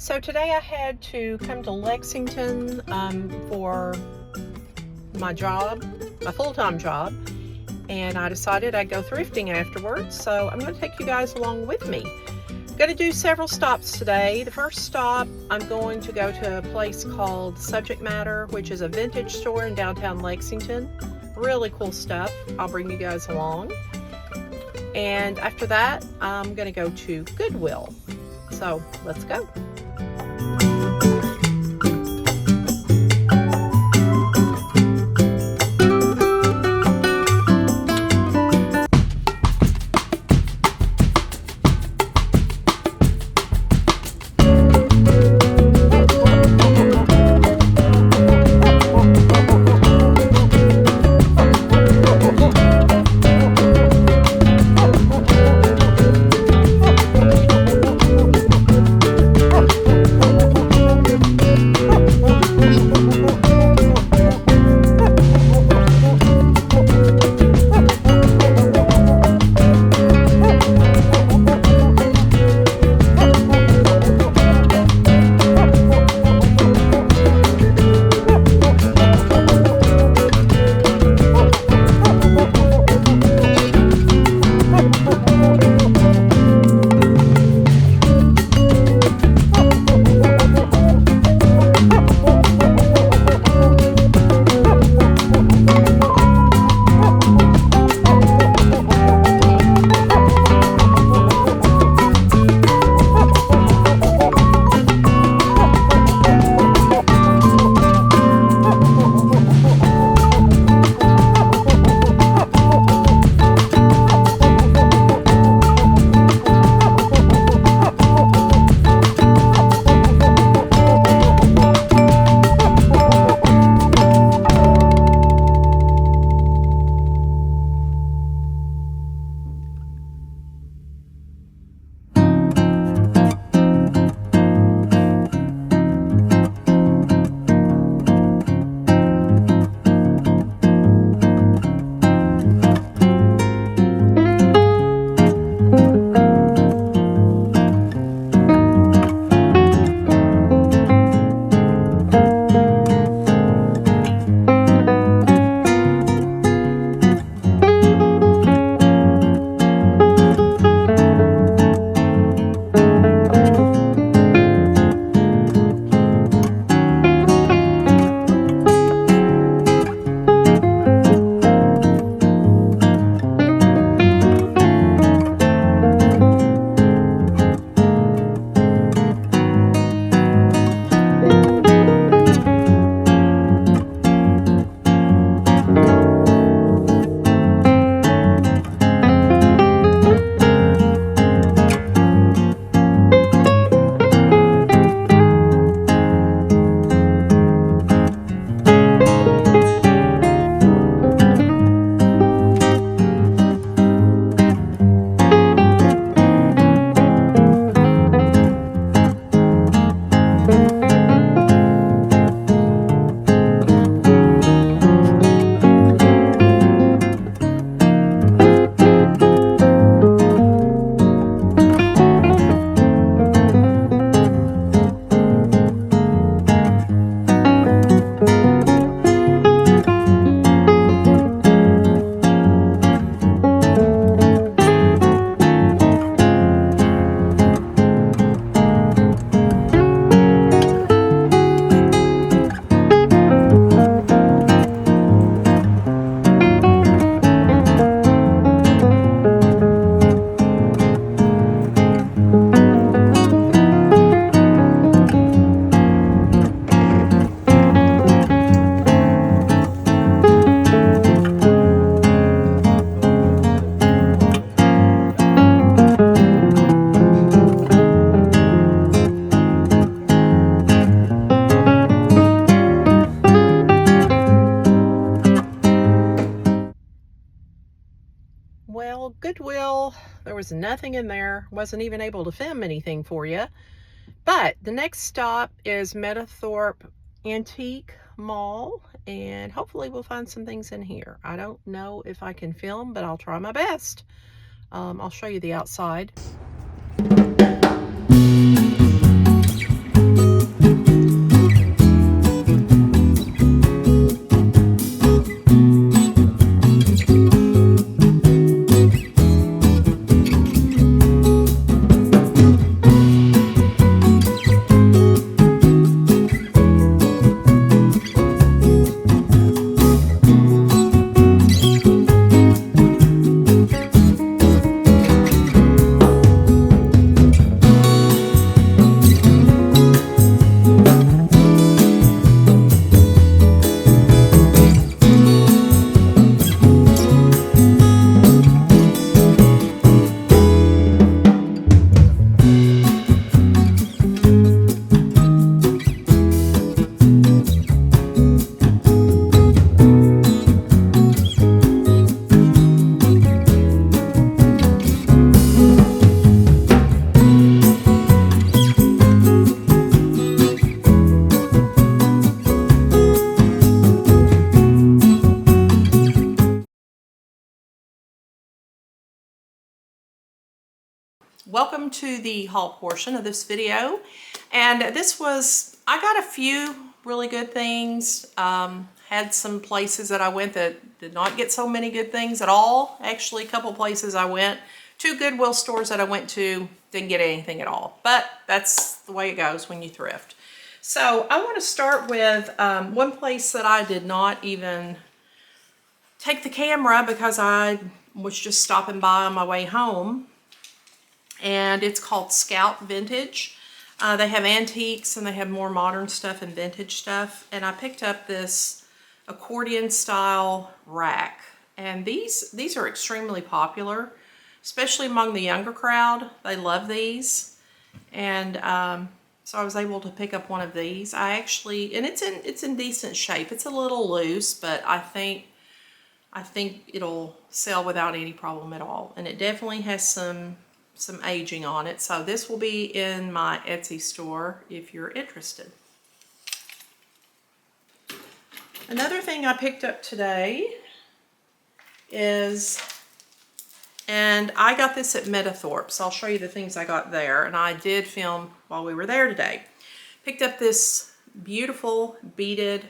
So today I had to come to Lexington for my job, my full-time job, and I decided I'd go thrifting afterwards, so I'm going to take you guys along with me. I'm going to do several stops today. The first stop, I'm going to go to a place called Subject Matter, which is a vintage store in downtown Lexington. Really cool stuff. I'll bring you guys along. And after that, I'm going to go to Goodwill. So let's go. Well, Goodwill, there was nothing in there. Wasn't even able to film anything for you. But the next stop is Meadowthorpe Antique Mall, and hopefully we'll find some things in here. I don't know if I can film, but I'll try my best. I'll show you the outside. welcome to the haul portion of this video. And I got a few really good things. Had some places that I went that did not get so many good things at all. Actually, a couple places I went, 2 Goodwill stores that I went to, didn't get anything at all. But that's the way it goes when you thrift. So I want to start with one place that I did not even take the camera because I was just stopping by on my way home. And it's called Scout Vintage. They have antiques and they have more modern stuff and vintage stuff. And I picked up this accordion style rack. And these are extremely popular, especially among the younger crowd. They love these. And so I was able to pick up one of these. And it's in decent shape. It's a little loose, but I think it'll sell without any problem at all. And it definitely has some aging on it. So this will be in my Etsy store if you're interested. Another thing I picked up today is, and I got this at Metathorpe, so I'll show you the things I got there. And I did film while we were there today. Picked up this beautiful beaded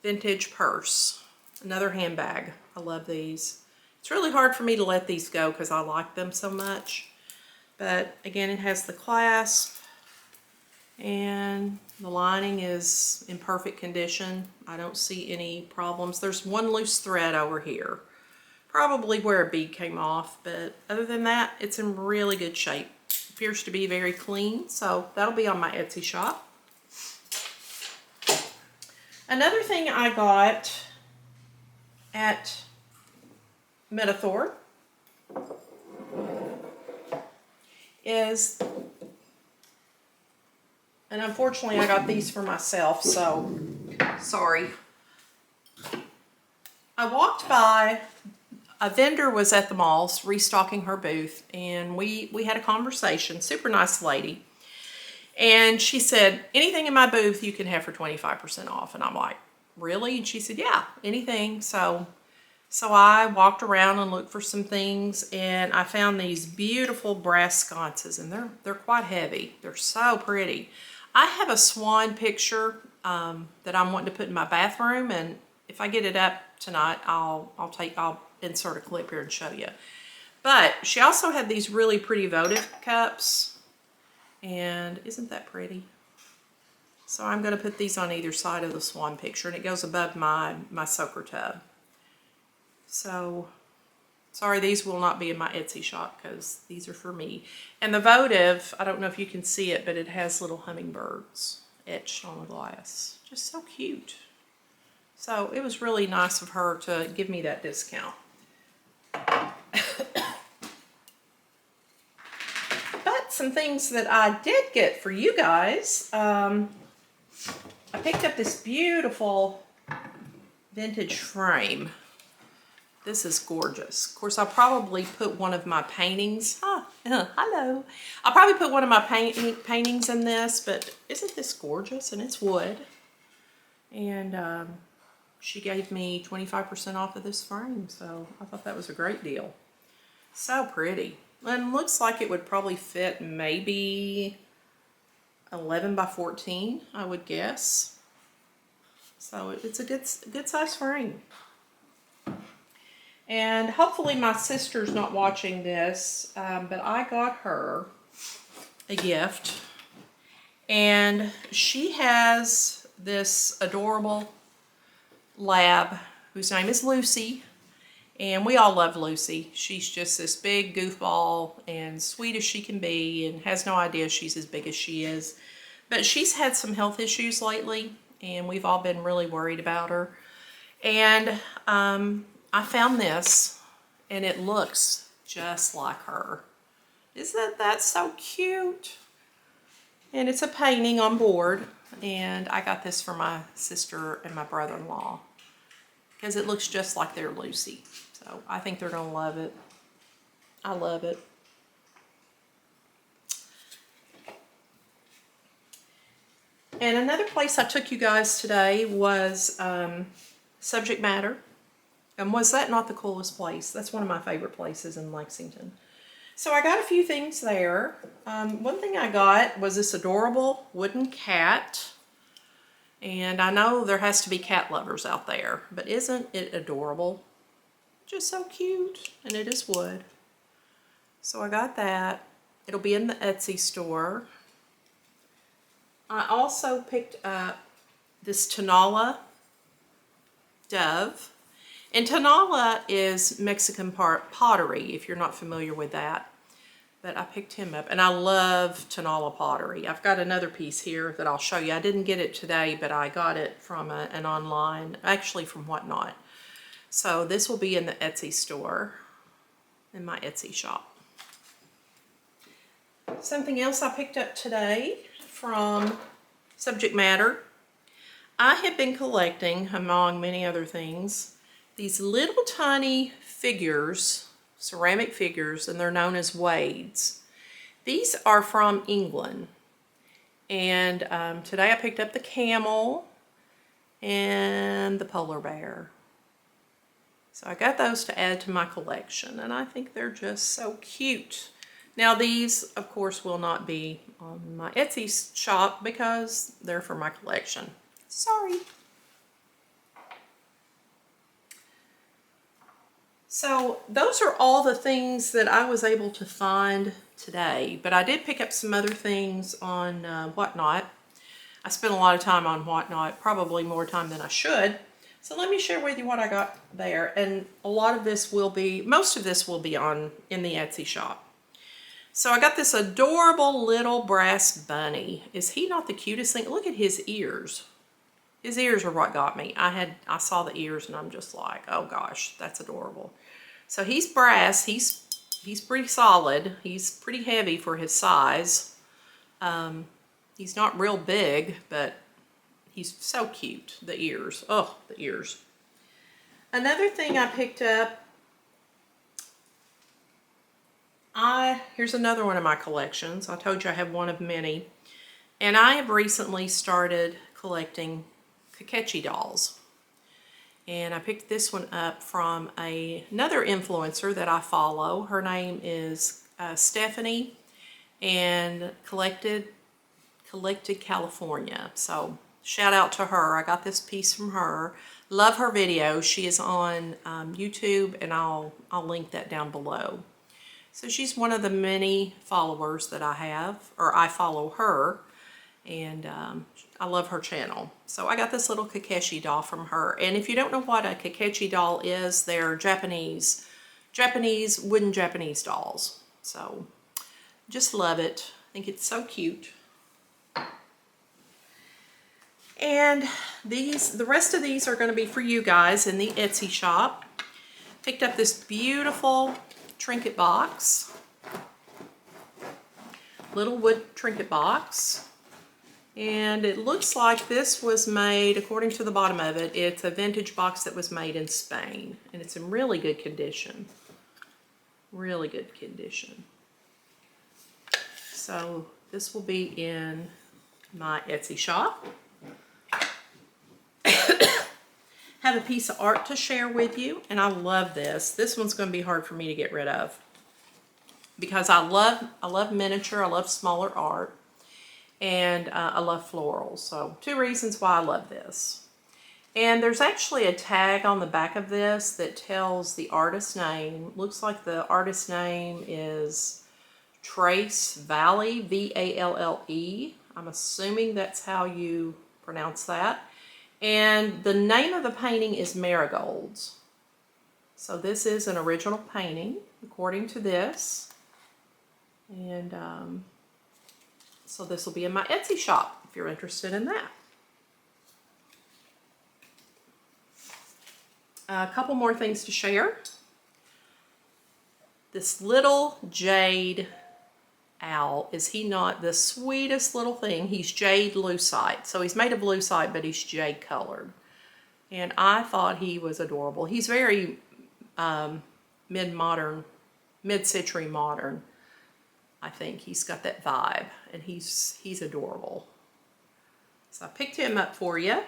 vintage purse. Another handbag. I love these. It's really hard for me to let these go because I like them so much. But again, it has the clasp and the lining is in perfect condition. I don't see any problems. There's one loose thread over here, probably where a bead came off, but other than that, it's in really good shape. Appears to be very clean, so that'll be on my Etsy shop. Another thing I got at Metathor is, and unfortunately I got these for myself, so sorry. I walked by, a vendor was at the malls restocking her booth, and we had a conversation. Super nice lady. And she said, anything in my booth you can have for 25% off. And I'm like, really? And she said, yeah, anything. So I walked around and looked for some things, and I found these beautiful brass sconces, and they're quite heavy. They're so pretty. I have a swan picture that I'm wanting to put in my bathroom, and if I get it up tonight, I'll insert a clip here and show you. But she also had these really pretty votive cups, and isn't that pretty? So I'm going to put these on either side of the swan picture, and it goes above my soaker tub. So, sorry, these will not be in my Etsy shop because these are for me. And the votive, I don't know if you can see it, but it has little hummingbirds etched on the glass. Just so cute. So, it was really nice of her to give me that discount. But some things that I did get for you guys, I picked up this beautiful vintage frame. This is gorgeous. Of course, I'll probably put one of my paintings. Hello. I'll probably put one of my paintings in this, but isn't this gorgeous? And it's wood. And she gave me 25% off of this frame, so I thought that was a great deal. So pretty. And looks like it would probably fit maybe 11 by 14, I would guess. So it's a good size frame. And hopefully my sister's not watching this, but I got her a gift. And she has this adorable lab whose name is Lucy. And we all love Lucy. She's just this big goofball and sweet as she can be and has no idea she's as big as she is. But she's had some health issues lately, and we've all been really worried about her. And I found this, and it looks just like her. Isn't that so cute? And it's a painting on board, and I got this for my sister and my brother-in-law because it looks just like their Lucy. So I think they're going to love it. I love it. And another place I took you guys today was Subject Matter. And was that not the coolest place? That's one of my favorite places in Lexington. So I got a few things there. One thing I got was this adorable wooden cat. And I know there has to be cat lovers out there, but isn't it adorable? Just so cute, and it is wood. So I got that. It'll be in the Etsy store. I also picked up this Tonala dove. And Tonala is Mexican pottery, if you're not familiar with that. But I picked him up, and I love Tonala pottery. I've got another piece here that I'll show you. I didn't get it today, but I got it from an online, actually from Whatnot. So this will be in the Etsy store, in my Etsy shop. Something else I picked up today from Subject Matter. I have been collecting, among many other things, these little tiny figures, ceramic figures, and they're known as wades. These are from England. And today I picked up the camel and the polar bear. So I got those to add to my collection, and I think they're just so cute. Now these, of course, will not be on my Etsy shop because they're for my collection. Sorry. So those are all the things that I was able to find today, but I did pick up some other things on Whatnot. I spent a lot of time on Whatnot, probably more time than I should. So let me share with you what I got there, and a lot of this will be, most of this will be in the Etsy shop. So I got this adorable little brass bunny. Is he not the cutest thing? Look at his ears. His ears are what got me. I saw the ears and I'm just like, oh gosh, that's adorable. So he's brass. He's pretty solid. He's pretty heavy for his size. He's not real big, but he's so cute. The ears. Oh, the ears. Another thing I picked up, here's another one of my collections. I told you I have one of many. And I have recently started collecting Kakechi dolls. And I picked this one up from another influencer that I follow. Her name is Stephanie, and Collected California. So shout out to her. I got this piece from her. Love her videos. She is on YouTube, and I'll link that down below. So she's one of the many followers that I have, or I follow her, and I love her channel. So I got this little Kakechi doll from her. And if you don't know what a Kakechi doll is, they're wooden Japanese dolls. So just love it. I think it's so cute. And the rest of these are going to be for you guys in the Etsy shop. Picked up this beautiful trinket box. Little wood trinket box. And it looks like this was made, according to the bottom of it, it's a vintage box that was made in Spain. And it's in really good condition. Really good condition. So this will be in my Etsy shop. Have a piece of art to share with you, and I love this. This one's going to be hard for me to get rid of because I love miniature, I love smaller art, and I love florals. So 2 reasons why I love this. And there's actually a tag on the back of this that tells the artist's name. Looks like the artist's name is Trace Valley, V-A-L-L-E. I'm assuming that's how you pronounce that. And the name of the painting is Marigolds. So this is an original painting, according to this. And so this will be in my Etsy shop, if you're interested in that. A couple more things to share. This little jade owl, is he not the sweetest little thing? He's jade lucite. So he's made of lucite, but he's jade colored. And I thought he was adorable. He's very mid-century modern. I think he's got that vibe, and he's adorable. So I picked him up for you.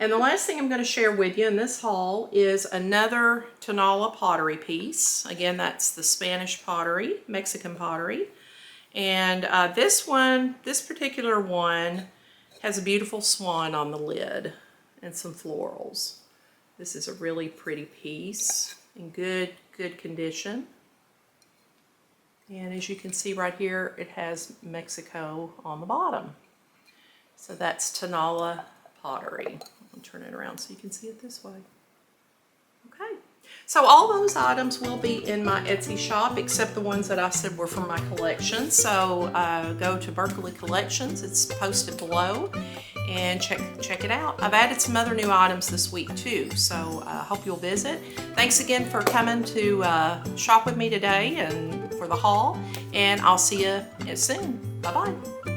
And the last thing I'm going to share with you in this haul is another Tonala pottery piece. Again, that's the Spanish pottery, Mexican pottery. And this particular one has a beautiful swan on the lid and some florals. This is a really pretty piece in good condition. And as you can see right here, it has Mexico on the bottom. So that's Tonala pottery. I'll turn it around so you can see it this way. Okay, so all those items will be in my Etsy shop except the ones that I said were from my collection. So go to Berkeley Collections, it's posted below, and check it out. I've added some other new items this week too, so I hope you'll visit. Thanks again for coming to shop with me today and for the haul, and I'll see you soon. Bye-bye.